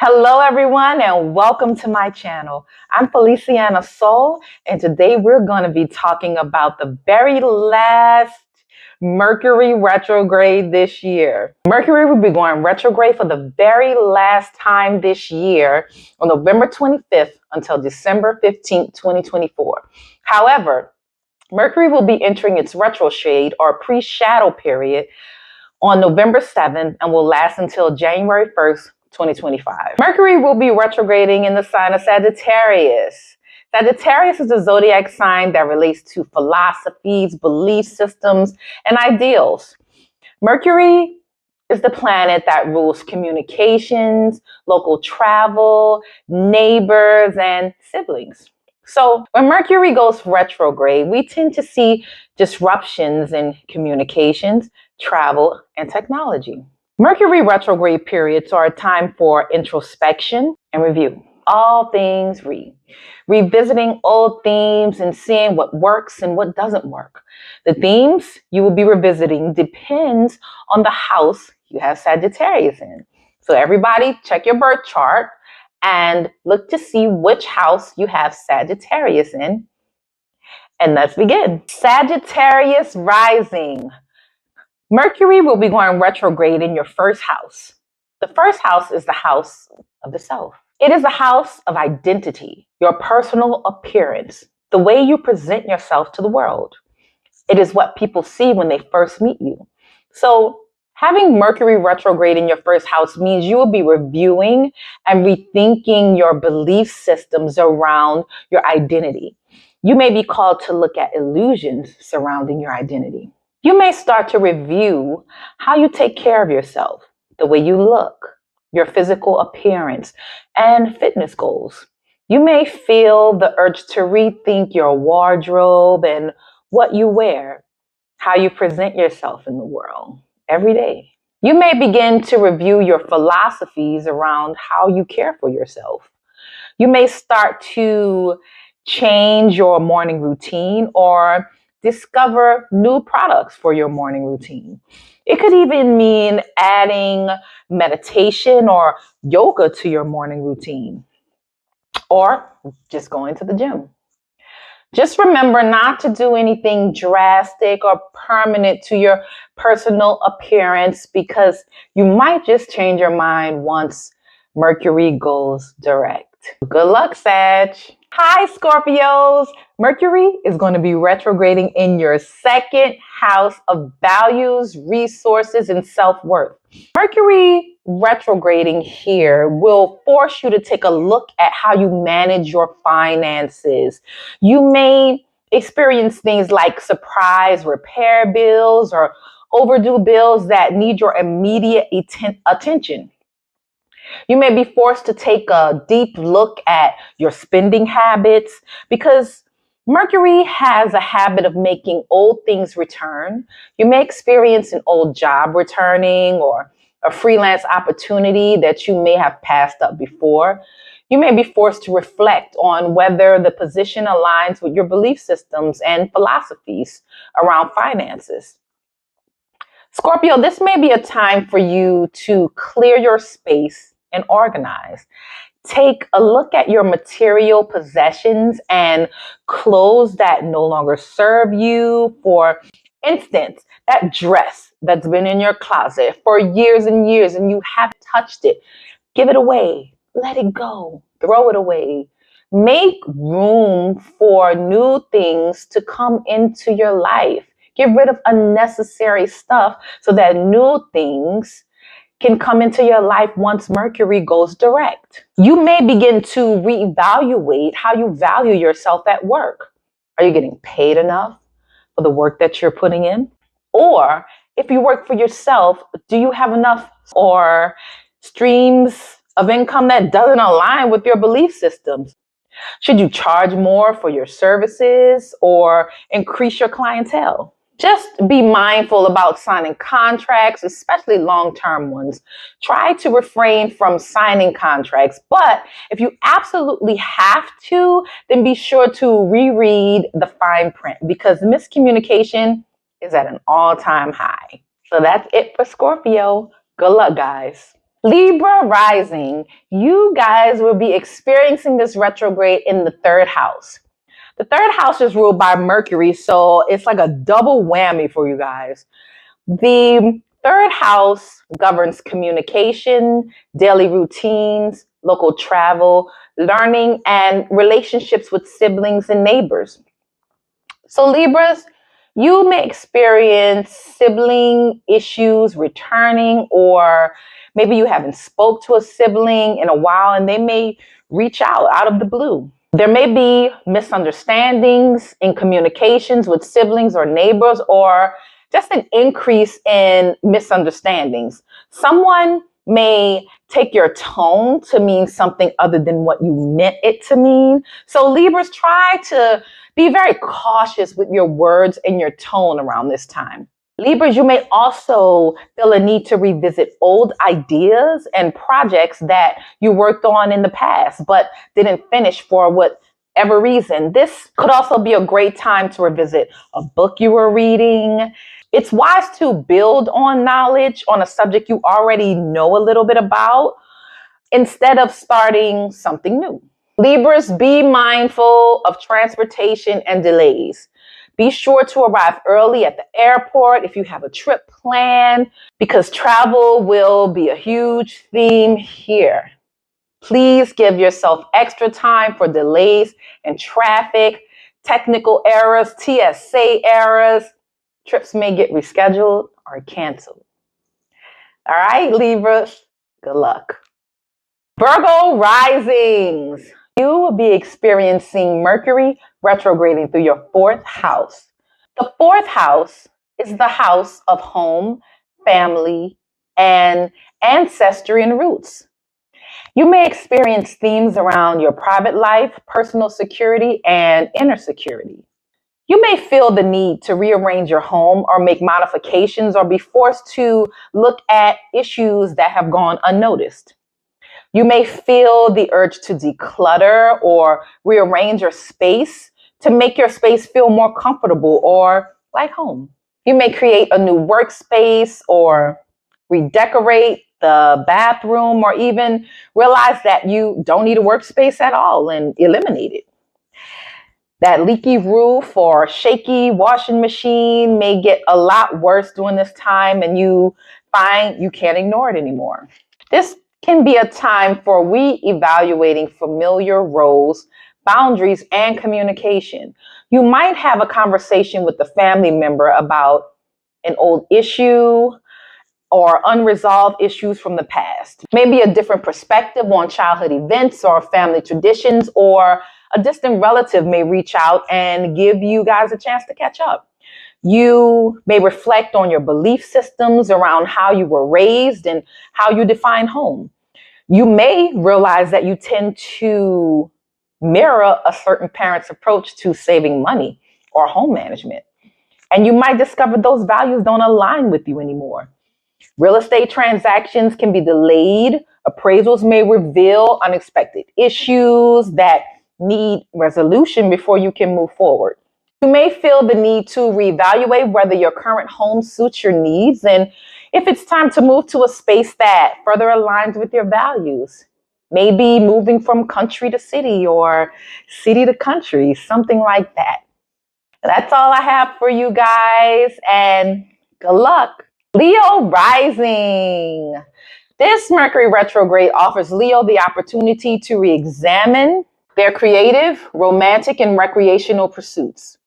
Hello everyone and welcome to my channel. I'm Feliciana Soul and today we're going to be talking about the very last Mercury retrograde this year. Mercury will be going retrograde for the very last time this year on November 25th until December 15th, 2024. However, Mercury will be entering its retrograde or pre-shadow period on November 7th and will last until January 1st, 2025. Mercury will be retrograding in the sign of Sagittarius. Sagittarius is a zodiac sign that relates to philosophies, belief systems, and ideals. Mercury is the planet that rules communications, local travel, neighbors, and siblings. So when Mercury goes retrograde, we tend to see disruptions in communications, travel, and technology. Mercury retrograde periods are a time for introspection and review. All things revisiting old themes and seeing what works and what doesn't work. The themes you will be revisiting depends on the house you have Sagittarius in. So everybody check your birth chart and look to see which house you have Sagittarius in. And let's begin. Sagittarius Rising. Mercury will be going retrograde in your first house. The first house is the house of the self. It is the house of identity, your personal appearance, the way you present yourself to the world. It is what people see when they first meet you. So having Mercury retrograde in your first house means you will be reviewing and rethinking your belief systems around your identity. You may be called to look at illusions surrounding your identity. You may start to review how you take care of yourself, the way you look, your physical appearance, and fitness goals. You may feel the urge to rethink your wardrobe and what you wear, how you present yourself in the world every day. You may begin to review your philosophies around how you care for yourself. You may start to change your morning routine or discover new products for your morning routine. It could even mean adding meditation or yoga to your morning routine, or just going to the gym. Just remember not to do anything drastic or permanent to your personal appearance because you might just change your mind once Mercury goes direct. Good luck, Sag. Hi, Scorpios. Mercury is going to be retrograding in your second house of values, resources, and self-worth. Mercury retrograding here will force you to take a look at how you manage your finances. You may experience things like surprise repair bills or overdue bills that need your immediate attention. You may be forced to take a deep look at your spending habits because Mercury has a habit of making old things return. You may experience an old job returning or a freelance opportunity that you may have passed up before. You may be forced to reflect on whether the position aligns with your belief systems and philosophies around finances. Scorpio, this may be a time for you to clear your space and organize. Take a look at your material possessions and clothes that no longer serve you. For instance, that dress that's been in your closet for years and years and you haven't touched it. Give it away. Let it go. Throw it away. Make room for new things to come into your life. Get rid of unnecessary stuff so that new things can come into your life once Mercury goes direct. You may begin to reevaluate how you value yourself at work. Are you getting paid enough for the work that you're putting in? Or if you work for yourself, do you have enough or streams of income that doesn't align with your belief systems? Should you charge more for your services or increase your clientele? Just be mindful about signing contracts, especially long-term ones. Try to refrain from signing contracts, but if you absolutely have to, then be sure to reread the fine print because miscommunication is at an all-time high. So that's it for Scorpio. Good luck, guys. Libra Rising, you guys will be experiencing this retrograde in the third house. The third house is ruled by Mercury, so it's like a double whammy for you guys. The third house governs communication, daily routines, local travel, learning, and relationships with siblings and neighbors. So Libras, you may experience sibling issues returning, or maybe you haven't spoke to a sibling in a while and they may reach out of the blue. There may be misunderstandings in communications with siblings or neighbors, or just an increase in misunderstandings. Someone may take your tone to mean something other than what you meant it to mean. So Libras, try to be very cautious with your words and your tone around this time. Libras, you may also feel a need to revisit old ideas and projects that you worked on in the past but didn't finish for whatever reason. This could also be a great time to revisit a book you were reading. It's wise to build on knowledge on a subject you already know a little bit about instead of starting something new. Libras, be mindful of transportation and delays. Be sure to arrive early at the airport if you have a trip planned, because travel will be a huge theme here. Please give yourself extra time for delays and traffic, technical errors, TSA errors. Trips may get rescheduled or canceled. All right, Libras, good luck. Virgo Risings. You will be experiencing Mercury retrograding through your fourth house. The fourth house is the house of home, family, and ancestry and roots. You may experience themes around your private life, personal security, and inner security. You may feel the need to rearrange your home or make modifications, or be forced to look at issues that have gone unnoticed. You may feel the urge to declutter or rearrange your space to make your space feel more comfortable or like home. You may create a new workspace or redecorate the bathroom, or even realize that you don't need a workspace at all and eliminate it. That leaky roof or shaky washing machine may get a lot worse during this time, and you find you can't ignore it anymore. This can be a time for re-evaluating familiar roles, boundaries, and communication. You might have a conversation with a family member about an old issue or unresolved issues from the past. Maybe a different perspective on childhood events or family traditions, or a distant relative may reach out and give you guys a chance to catch up. You may reflect on your belief systems around how you were raised and how you define home. You may realize that you tend to mirror a certain parent's approach to saving money or home management. And you might discover those values don't align with you anymore. Real estate transactions can be delayed. Appraisals may reveal unexpected issues that need resolution before you can move forward. You may feel the need to reevaluate whether your current home suits your needs and if it's time to move to a space that further aligns with your values. Maybe moving from country to city or city to country, something like that. That's all I have for you guys, and good luck. Leo Rising. This Mercury retrograde offers Leo the opportunity to re-examine their creative, romantic, and recreational pursuits.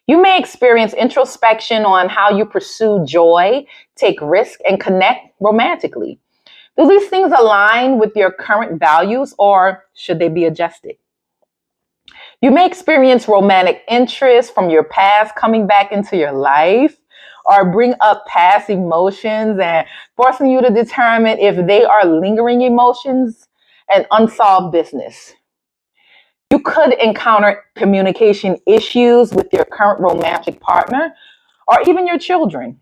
You may experience introspection on how you pursue joy, take risk, and connect romantically. Do these things align with your current values, or should they be adjusted? You may experience romantic interest from your past coming back into your life, or bring up past emotions and forcing you to determine if they are lingering emotions and unsolved business. You could encounter communication issues with your current romantic partner or even your children.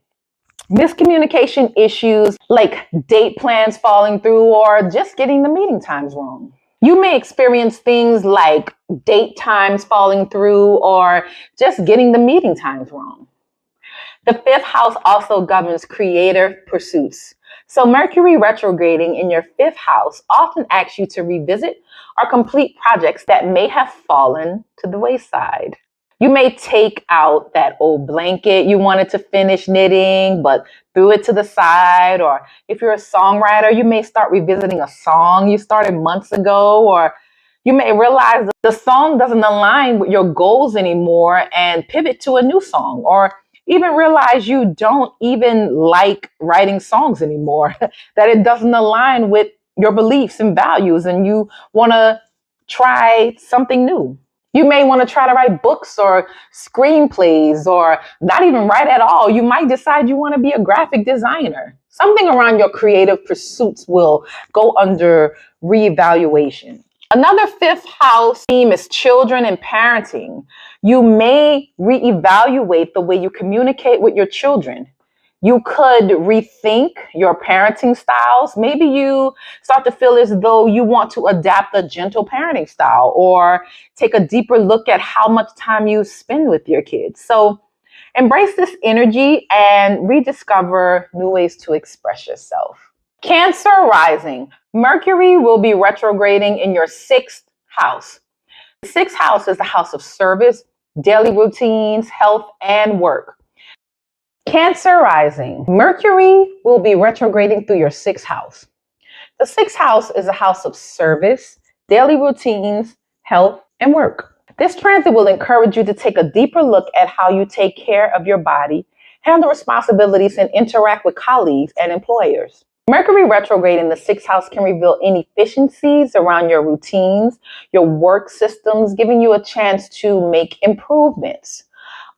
Miscommunication issues like date plans falling through or just getting the meeting times wrong. You may experience things like date times falling through or just getting the meeting times wrong. The fifth house also governs creative pursuits. So Mercury retrograding in your fifth house often asks you to revisit or complete projects that may have fallen to the wayside. You may take out that old blanket you wanted to finish knitting, but threw it to the side. Or if you're a songwriter, you may start revisiting a song you started months ago, or you may realize that the song doesn't align with your goals anymore and pivot to a new song, or even realize you don't even like writing songs anymore, that it doesn't align with your beliefs and values, and you want to try something new. You may want to try to write books or screenplays, or not even write at all. You might decide you want to be a graphic designer. Something around your creative pursuits will go under reevaluation. Another fifth house theme is children and parenting. You may reevaluate the way you communicate with your children. You could rethink your parenting styles. Maybe you start to feel as though you want to adapt a gentle parenting style, or take a deeper look at how much time you spend with your kids. So embrace this energy and rediscover new ways to express yourself. Cancer rising. Mercury will be retrograding in your sixth house. The sixth house is the house of service, daily routines, health, and work. Cancer rising. Mercury will be retrograding through your sixth house. The sixth house is a house of service, daily routines, health, and work. This transit will encourage you to take a deeper look at how you take care of your body, handle responsibilities, and interact with colleagues and employers. Mercury retrograde in the sixth house can reveal inefficiencies around your routines, your work systems, giving you a chance to make improvements.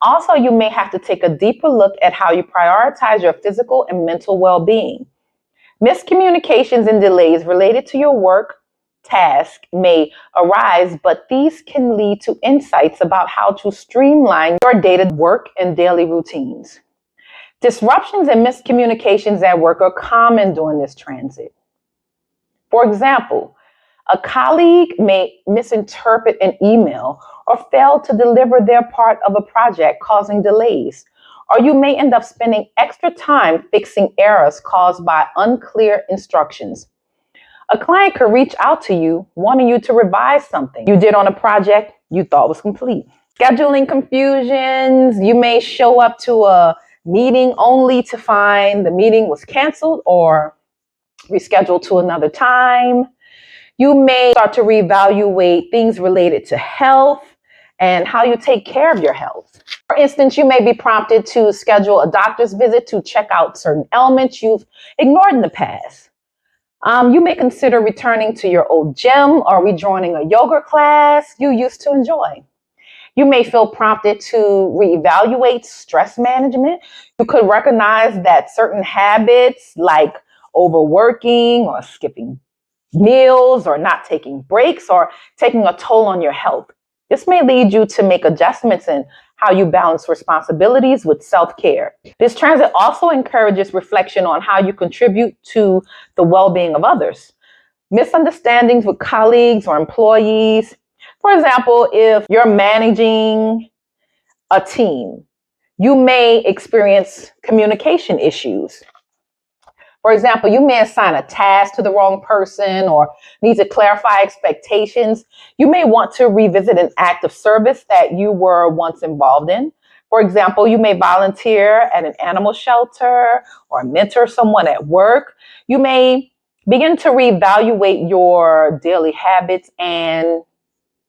Also, you may have to take a deeper look at how you prioritize your physical and mental well-being. Miscommunications and delays related to your work task may arise, but these can lead to insights about how to streamline your daily work and daily routines. Disruptions and miscommunications at work are common during this transit. For example, a colleague may misinterpret an email or fail to deliver their part of a project, causing delays. Or you may end up spending extra time fixing errors caused by unclear instructions. A client could reach out to you wanting you to revise something you did on a project you thought was complete. Scheduling confusions. You may show up to a meeting only to find the meeting was canceled or rescheduled to another time. You may start to reevaluate things related to health and how you take care of your health. For instance, you may be prompted to schedule a doctor's visit to check out certain ailments you've ignored in the past. You may consider returning to your old gym or rejoining a yoga class you used to enjoy. You may feel prompted to reevaluate stress management. You could recognize that certain habits like overworking or skipping meals or not taking breaks or taking a toll on your health. This may lead you to make adjustments in how you balance responsibilities with self-care. This transit also encourages reflection on how you contribute to the well-being of others. Misunderstandings with colleagues or employees. For example, if you're managing a team, you may experience communication issues. For example, you may assign a task to the wrong person or need to clarify expectations. You may want to revisit an act of service that you were once involved in. For example, you may volunteer at an animal shelter or mentor someone at work. You may begin to reevaluate your daily habits and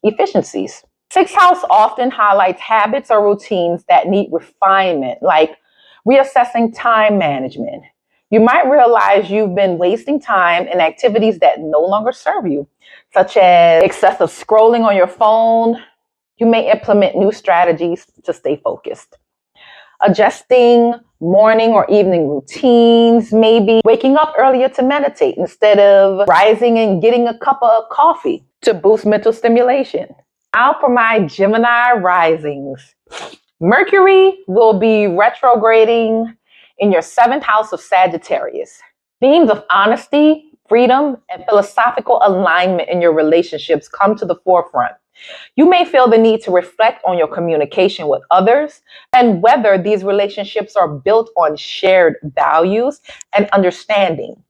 efficiencies. Sixth house often highlights habits or routines that need refinement, like reassessing time management. You might realize you've been wasting time in activities that no longer serve you, such as excessive scrolling on your phone. You may implement new strategies to stay focused. Adjusting morning or evening routines, maybe waking up earlier to meditate instead of rising and getting a cup of coffee to boost mental stimulation. Now for my Gemini risings. Mercury will be retrograding in your seventh house of Sagittarius. Themes of honesty, freedom, and philosophical alignment in your relationships come to the forefront. You may feel the need to reflect on your communication with others and whether these relationships are built on shared values and understanding.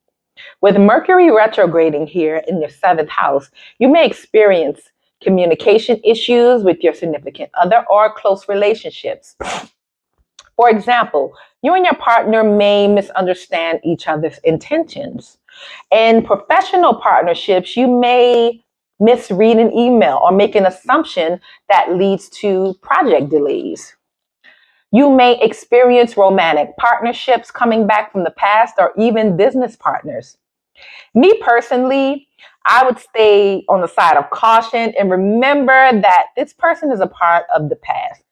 With Mercury retrograding here in your seventh house, you may experience communication issues with your significant other or close relationships. For example, you and your partner may misunderstand each other's intentions. In professional partnerships, you may misread an email or make an assumption that leads to project delays. You may experience romantic partnerships coming back from the past or even business partners. Me personally, I would stay on the side of caution and remember that this person is a part of the past.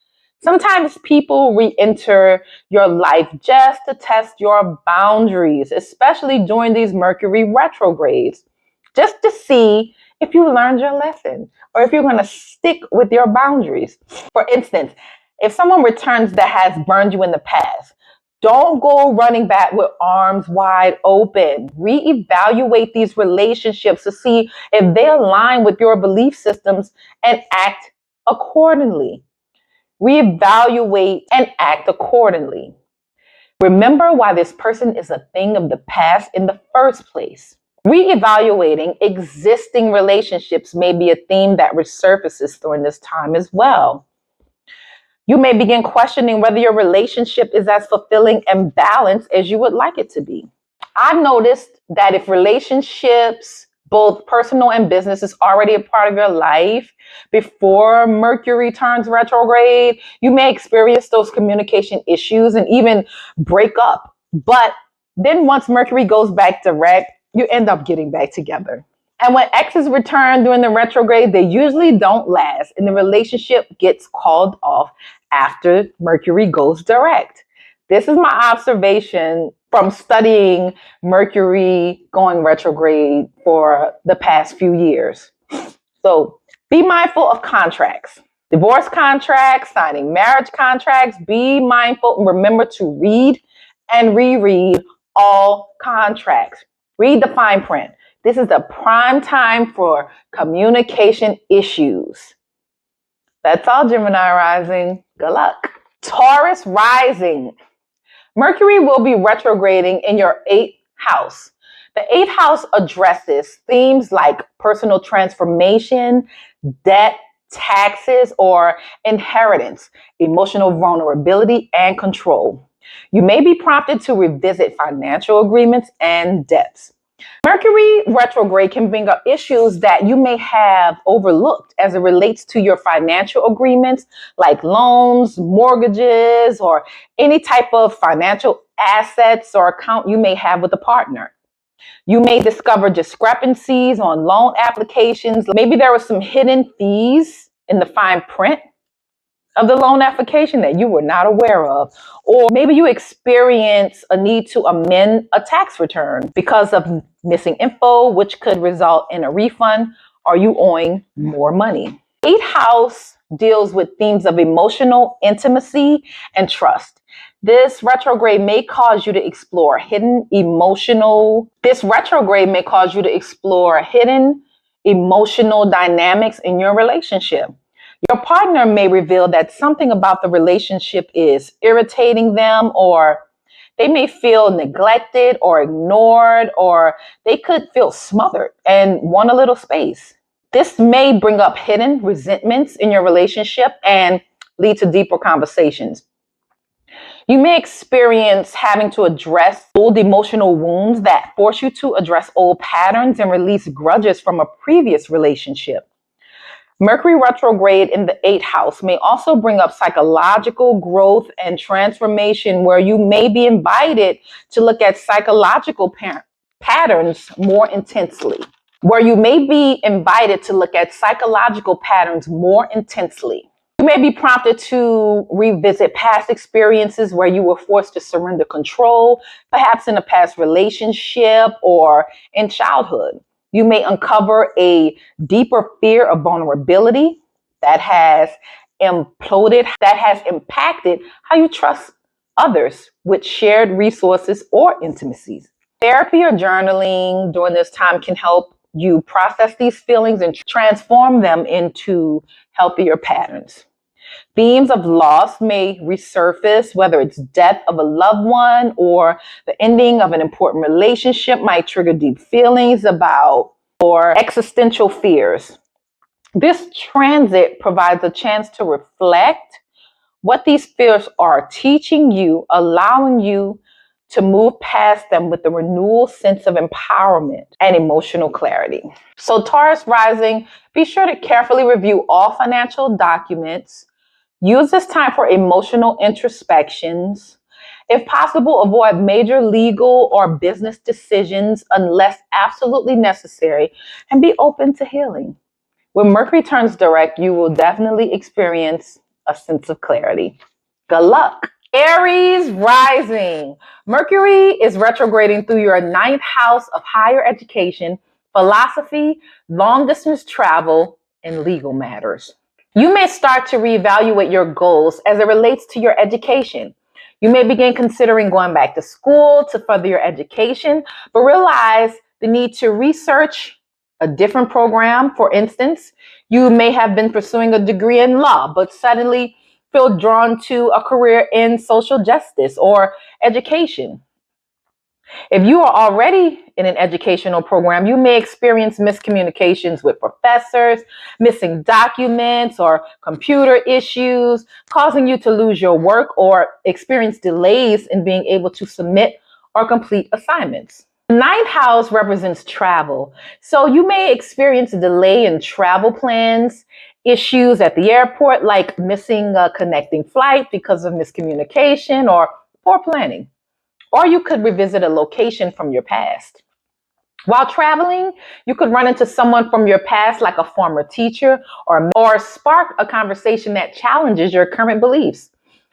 Sometimes people re-enter your life just to test your boundaries, especially during these Mercury retrogrades, just to see if you learned your lesson or if you're going to stick with your boundaries. For instance, if someone returns that has burned you in the past, don't go running back with arms wide open. Reevaluate these relationships to see if they align with your belief systems and act accordingly. Reevaluate and act accordingly. Remember why this person is a thing of the past in the first place. Reevaluating existing relationships may be a theme that resurfaces during this time as well. You may begin questioning whether your relationship is as fulfilling and balanced as you would like it to be. I've noticed that if relationships, both personal and business, is already a part of your life before Mercury turns retrograde, you may experience those communication issues and even break up. But then once Mercury goes back direct, you end up getting back together. And when exes return during the retrograde, they usually don't last, and the relationship gets called off after Mercury goes direct. This is my observation from studying Mercury going retrograde for the past few years. So be mindful of contracts, divorce contracts, signing marriage contracts. Be mindful and remember to read and reread all contracts. Read the fine print. This is the prime time for communication issues. That's all, Gemini Rising. Good luck. Taurus Rising. Mercury will be retrograding in your 8th house. The 8th house addresses themes like personal transformation, debt, taxes, or inheritance, emotional vulnerability, and control. You may be prompted to revisit financial agreements and debts. Mercury retrograde can bring up issues that you may have overlooked as it relates to your financial agreements, like loans, mortgages, or any type of financial assets or account you may have with a partner. You may discover discrepancies on loan applications. Maybe there were some hidden fees in the fine print of the loan application that you were not aware of. Or maybe you experience a need to amend a tax return because of missing info, which could result in a refund or you owing more money. 8th house deals with themes of emotional intimacy and trust. This retrograde may cause you to explore hidden emotional dynamics in your relationship. Your partner may reveal that something about the relationship is irritating them, or they may feel neglected or ignored, or they could feel smothered and want a little space. This may bring up hidden resentments in your relationship and lead to deeper conversations. You may experience having to address old emotional wounds that force you to address old patterns and release grudges from a previous relationship. Mercury retrograde in the 8th house may also bring up psychological growth and transformation, where you may be invited to look at psychological patterns more intensely. You may be prompted to revisit past experiences where you were forced to surrender control, perhaps in a past relationship or in childhood. You may uncover a deeper fear of vulnerability that has impacted how you trust others with shared resources or intimacies. Therapy or journaling during this time can help you process these feelings and transform them into healthier patterns. Themes of loss may resurface, whether it's death of a loved one or the ending of an important relationship might trigger deep feelings about or existential fears. This transit provides a chance to reflect what these fears are teaching you, allowing you to move past them with a renewal sense of empowerment and emotional clarity. So Taurus Rising, be sure to carefully review all financial documents. Use this time for emotional introspections. If possible, avoid major legal or business decisions unless absolutely necessary, and be open to healing. When Mercury turns direct, you will definitely experience a sense of clarity. Good luck. Aries Rising. Mercury is retrograding through your ninth house of higher education, philosophy, long distance travel, and legal matters. You may start to reevaluate your goals as it relates to your education. You may begin considering going back to school to further your education, but realize the need to research a different program. For instance, you may have been pursuing a degree in law, but suddenly feel drawn to a career in social justice or education. If you are already in an educational program, you may experience miscommunications with professors, missing documents, or computer issues, causing you to lose your work or experience delays in being able to submit or complete assignments. The ninth house represents travel, so you may experience a delay in travel plans, issues at the airport like missing a connecting flight because of miscommunication or poor planning. Or you could revisit a location from your past. While traveling, you could run into someone from your past, like a former teacher, or spark a conversation that challenges your current beliefs.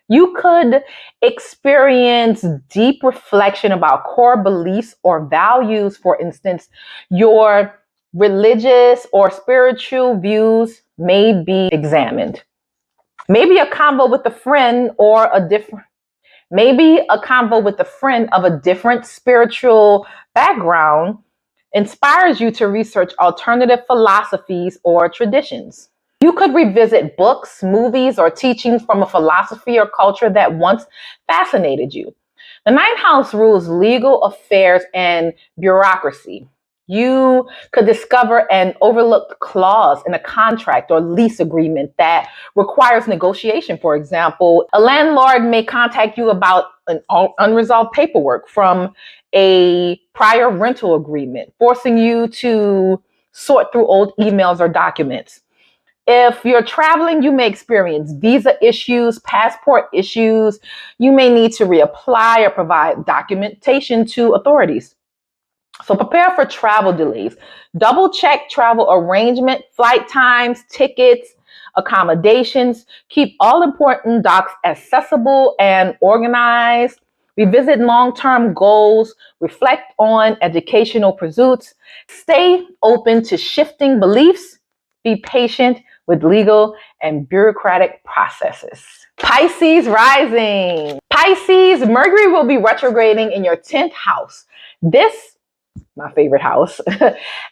You could experience deep reflection about core beliefs or values. For instance, your religious or spiritual views may be examined. Maybe a convo with a friend or Maybe a convo with a friend of a different spiritual background inspires you to research alternative philosophies or traditions. You could revisit books, movies, or teachings from a philosophy or culture that once fascinated you. The ninth house rules legal affairs and bureaucracy. You could discover an overlooked clause in a contract or lease agreement that requires negotiation. For example, a landlord may contact you about an unresolved paperwork from a prior rental agreement, forcing you to sort through old emails or documents. If you're traveling, you may experience visa issues, passport issues. You may need to reapply or provide documentation to authorities. So prepare for travel delays. Double check travel arrangement, flight times, tickets, accommodations. Keep all important docs accessible and organized. Revisit long-term goals. Reflect on educational pursuits. Stay open to shifting beliefs. Be patient with legal and bureaucratic processes. Pisces Rising. Pisces, Mercury will be retrograding in your 10th house. This, my favorite house,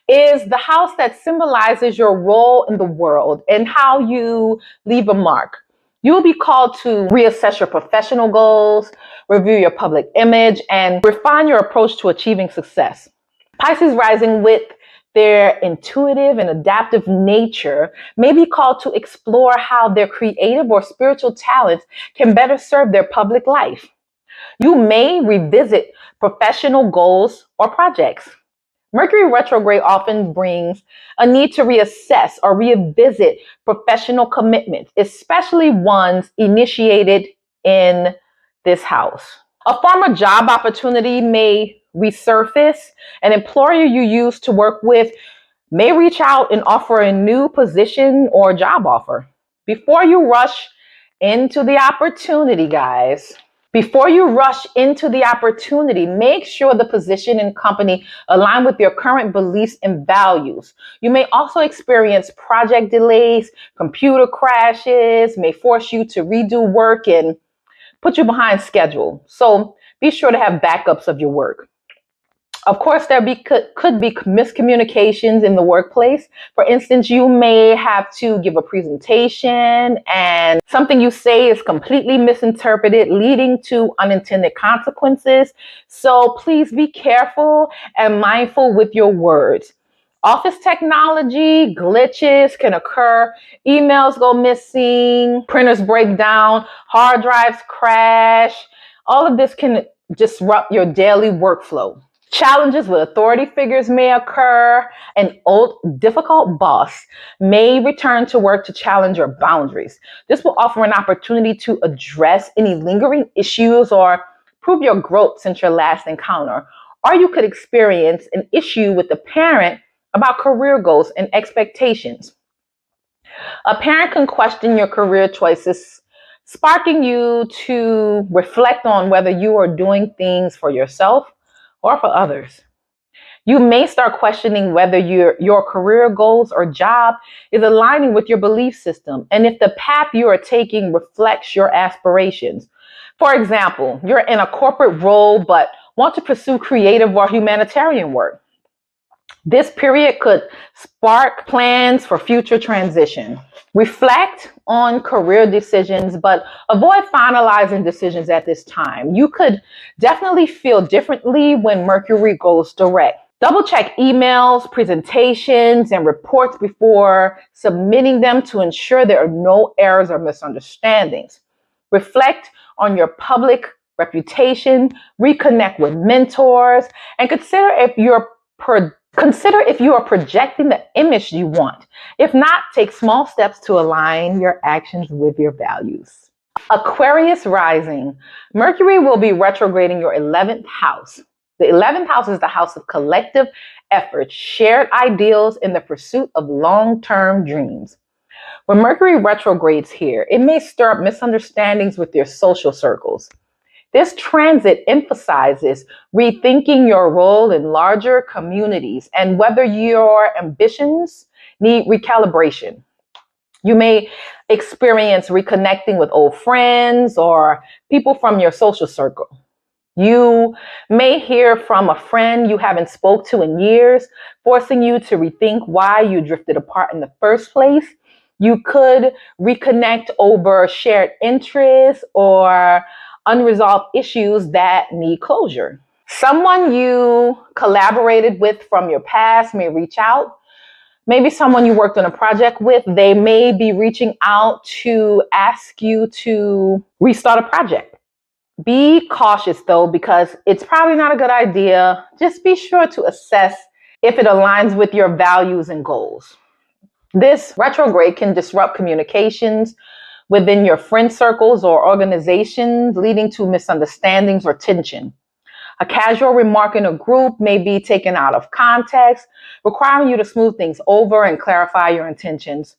is the house that symbolizes your role in the world and how you leave a mark. You will be called to reassess your professional goals, review your public image, and refine your approach to achieving success. Pisces Rising, with their intuitive and adaptive nature, may be called to explore how their creative or spiritual talents can better serve their public life. You may revisit professional goals or projects. Mercury retrograde often brings a need to reassess or revisit professional commitments, especially ones initiated in this house. A former job opportunity may resurface. An employer you used to work with may reach out and offer a new position or job offer. Before you rush into the opportunity, guys, Before you rush into the opportunity, make sure the position and company align with your current beliefs and values. You may also experience project delays, computer crashes, may force you to redo work and put you behind schedule. So be sure to have backups of your work. Of course, could be miscommunications in the workplace. For instance, you may have to give a presentation and something you say is completely misinterpreted, leading to unintended consequences. So please be careful and mindful with your words. Office technology glitches can occur. Emails go missing, printers break down, hard drives crash. All of this can disrupt your daily workflow. Challenges with authority figures may occur. An old, difficult boss may return to work to challenge your boundaries. This will offer an opportunity to address any lingering issues or prove your growth since your last encounter. Or you could experience an issue with the parent about career goals and expectations. A parent can question your career choices, sparking you to reflect on whether you are doing things for yourself or for others. You may start questioning whether your career goals or job is aligning with your belief system and if the path you are taking reflects your aspirations. For example, you're in a corporate role but want to pursue creative or humanitarian work. This period could spark plans for future transition. Reflect on career decisions, but avoid finalizing decisions at this time. You could definitely feel differently when Mercury goes direct. Double check emails, presentations, and reports before submitting them to ensure there are no errors or misunderstandings. Reflect on your public reputation, reconnect with mentors, and consider if you are projecting the image you want. If not, take small steps to align your actions with your values. Aquarius Rising. Mercury will be retrograding your 11th house. The 11th house is the house of collective effort, shared ideals, in the pursuit of long-term dreams. When Mercury retrogrades here, it may stir up misunderstandings with your social circles. This transit emphasizes rethinking your role in larger communities and whether your ambitions need recalibration. You may experience reconnecting with old friends or people from your social circle. You may hear from a friend you haven't spoke to in years, forcing you to rethink why you drifted apart in the first place. You could reconnect over shared interests or unresolved issues that need closure. Someone you collaborated with from your past may reach out. Maybe someone you worked on a project with, they may be reaching out to ask you to restart a project. Be cautious though, because it's probably not a good idea. Just be sure to assess if it aligns with your values and goals. This retrograde can disrupt communications within your friend circles or organizations, leading to misunderstandings or tension. A casual remark in a group may be taken out of context, requiring you to smooth things over and clarify your intentions.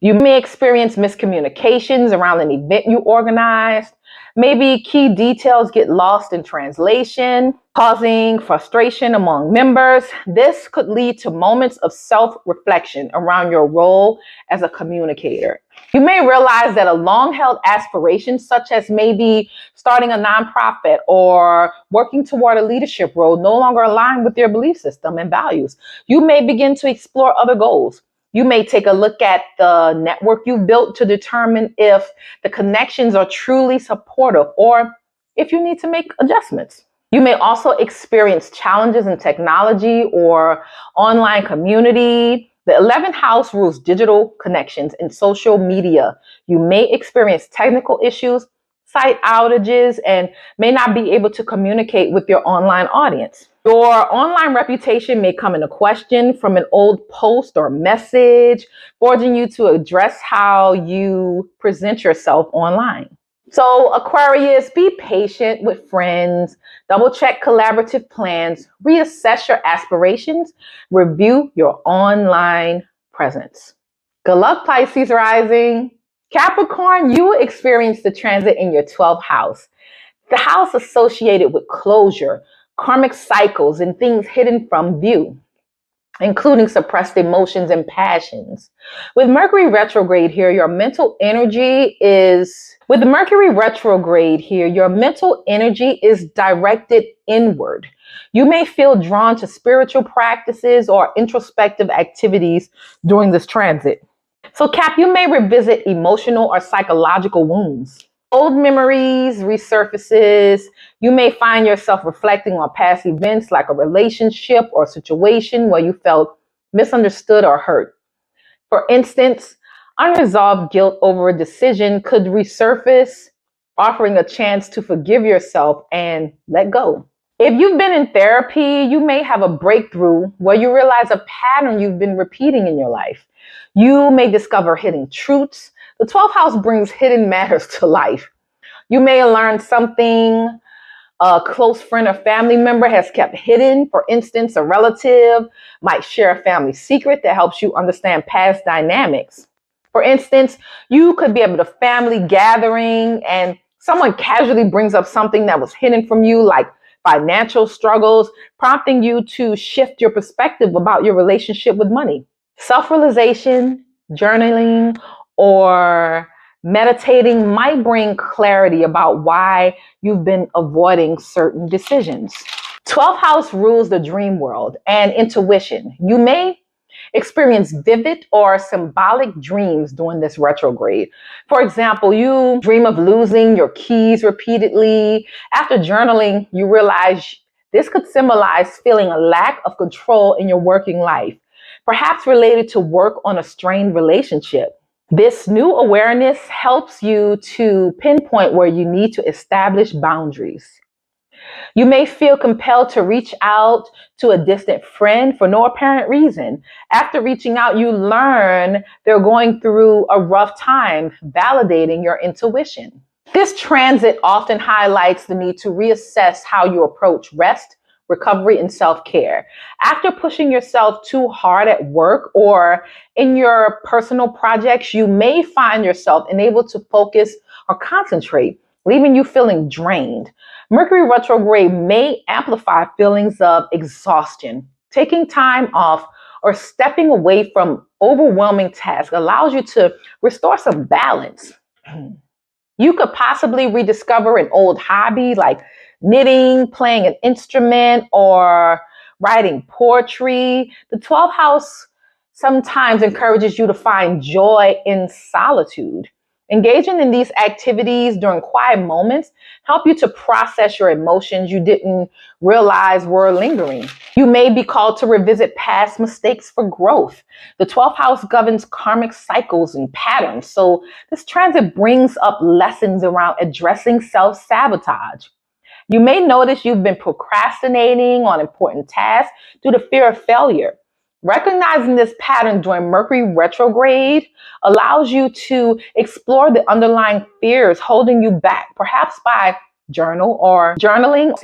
You may experience miscommunications around an event you organized. Maybe key details get lost in translation, causing frustration among members. This could lead to moments of self-reflection around your role as a communicator. You may realize that a long-held aspiration, such as maybe starting a nonprofit or working toward a leadership role, no longer align with your belief system and values. You may begin to explore other goals. You may take a look at the network you built to determine if the connections are truly supportive or if you need to make adjustments. You may also experience challenges in technology or online community. The 11th house rules digital connections and social media. You may experience technical issues, site outages, and may not be able to communicate with your online audience. Your online reputation may come into question from an old post or message, forcing you to address how you present yourself online. So Aquarius, be patient with friends, double check collaborative plans, reassess your aspirations, review your online presence. Good luck, Pisces Rising. Capricorn, you will experience the transit in your 12th house. The house associated with closure, karmic cycles, and things hidden from view, including suppressed emotions and passions. With Mercury retrograde here, your mental energy is directed inward. You may feel drawn to spiritual practices or introspective activities during this transit. So Cap, you may revisit emotional or psychological wounds. Old memories resurfaces. You may find yourself reflecting on past events like a relationship or situation where you felt misunderstood or hurt. For instance, unresolved guilt over a decision could resurface, offering a chance to forgive yourself and let go. If you've been in therapy, you may have a breakthrough where you realize a pattern you've been repeating in your life. You may discover hidden truths. The 12th house brings hidden matters to life. You may learn something a close friend or family member has kept hidden. For instance, a relative might share a family secret that helps you understand past dynamics. For instance, you could be at a family gathering and someone casually brings up something that was hidden from you, like financial struggles, prompting you to shift your perspective about your relationship with money. Self-realization, journaling, or meditating might bring clarity about why you've been avoiding certain decisions. 12th house rules the dream world and intuition. You may experience vivid or symbolic dreams during this retrograde. For example, you dream of losing your keys repeatedly. After journaling, you realize this could symbolize feeling a lack of control in your working life, perhaps related to work on a strained relationship. This new awareness helps you to pinpoint where you need to establish boundaries. You may feel compelled to reach out to a distant friend for no apparent reason. After reaching out, you learn they're going through a rough time, validating your intuition. This transit often highlights the need to reassess how you approach rest, recovery, and self-care. After pushing yourself too hard at work or in your personal projects, you may find yourself unable to focus or concentrate, leaving you feeling drained. Mercury retrograde may amplify feelings of exhaustion. Taking time off or stepping away from overwhelming tasks allows you to restore some balance. You could possibly rediscover an old hobby like knitting, playing an instrument, or writing poetry. The 12th house sometimes encourages you to find joy in solitude. Engaging in these activities during quiet moments help you to process your emotions you didn't realize were lingering. You may be called to revisit past mistakes for growth. The 12th house governs karmic cycles and patterns, so this transit brings up lessons around addressing self-sabotage. You may notice you've been procrastinating on important tasks due to fear of failure. Recognizing this pattern during Mercury retrograde allows you to explore the underlying fears holding you back, perhaps by journaling,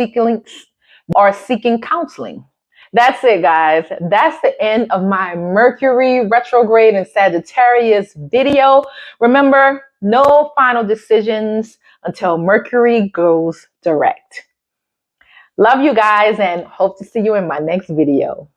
seeking counseling. That's it, guys. That's the end of my Mercury retrograde and Sagittarius video. Remember, no final decisions until Mercury goes direct. Love you guys and hope to see you in my next video.